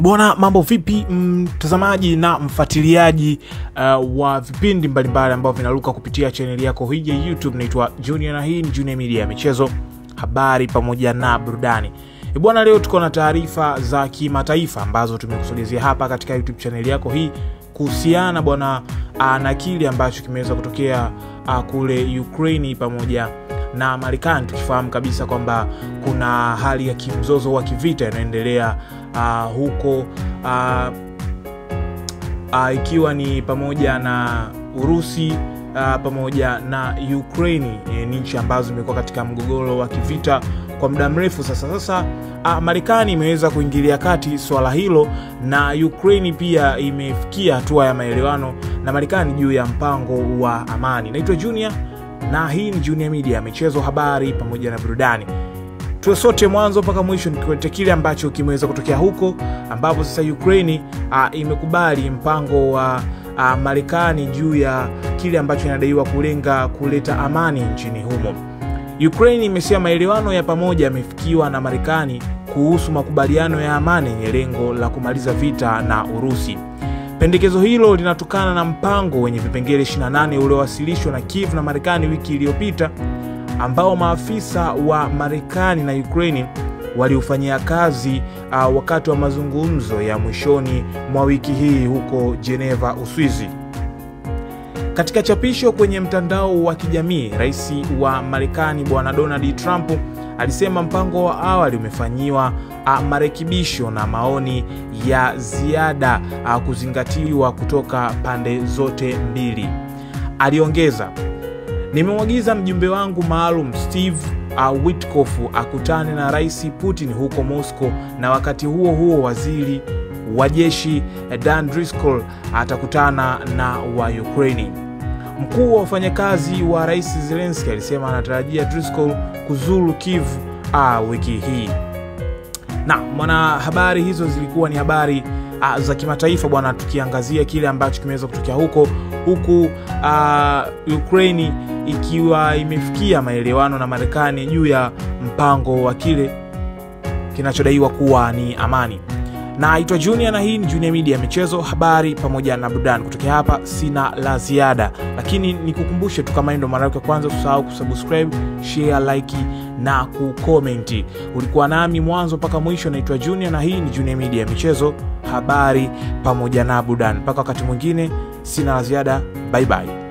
Bwana, mambo vipi mtazamaji na mfuatiliaji wa vipindi mbalimbali ambavyo vinaruka kupitia channel yako hii ya YouTube. Naitwa Junior na hii ni Junior Media, michezo, habari pamoja na burudani. Bwana, leo tuko na taarifa za kimataifa ambazo tumekusogezea hapa katika YouTube channel yako hii kuhusiana bwana na kile ambacho kimeweza kutokea kule Ukraine pamoja na Marekani, tukifahamu kabisa kwamba kuna hali ya kimzozo wa kivita inaendelea huko ikiwa ni pamoja na Urusi pamoja na Ukraine, ni nchi ambazo zimekuwa katika mgogoro wa kivita kwa muda mrefu sasa. Marekani imeweza kuingilia kati swala hilo na Ukraine pia imefikia hatua ya maelewano na Marekani juu ya mpango wa amani. Naitwa Junior na hii ni Junior Media, michezo, habari pamoja na burudani. Tuwe sote mwanzo mpaka mwisho nikiwete kile ambacho kimeweza kutokea huko, ambapo sasa Ukraine imekubali mpango wa Marekani juu ya kile ambacho inadaiwa kulenga kuleta amani nchini humo. Ukraine imesema maelewano ya pamoja yamefikiwa na Marekani kuhusu makubaliano ya amani yenye lengo la kumaliza vita na Urusi. Pendekezo hilo linatokana na mpango wenye vipengele 28 uliowasilishwa na Kiev na Marekani wiki iliyopita, ambao maafisa wa Marekani na Ukraine waliufanyia kazi wakati wa mazungumzo ya mwishoni mwa wiki hii huko Geneva, Uswizi. Katika chapisho kwenye mtandao wa kijamii, Rais wa Marekani Bwana Donald Trump alisema mpango wa awali umefanyiwa marekebisho na maoni ya ziada kuzingatiwa kutoka pande zote mbili. Aliongeza, "Nimemwagiza mjumbe wangu maalum Steve Witkoff akutane na Rais Putin huko Moscow, na wakati huo huo waziri wa jeshi Dan Driscoll atakutana na wa Ukraine." Mkuu wa wafanyakazi wa Rais Zelensky alisema anatarajia Driscoll kuzuru Kiev wiki hii. Na habari hizo zilikuwa ni habari za kimataifa bwana, tukiangazia kile ambacho kimeweza kutokea huku Ukraine ikiwa imefikia maelewano na Marekani juu ya mpango wa kile kinachodaiwa kuwa ni amani. Na aitwa Junior na hii ni Junior Media, michezo, habari pamoja na burudani. Kutokea hapa sina la ziada, lakini nikukumbushe tu, kama ndio mara yako ya kwanza, usisahau kusubscribe, share, like na kucomment. Ulikuwa nami mwanzo mpaka mwisho. Naitwa Junior na hii ni Junior Media, michezo, habari pamoja na burudani. Mpaka wakati mwingine, sina la ziada. Bye bye.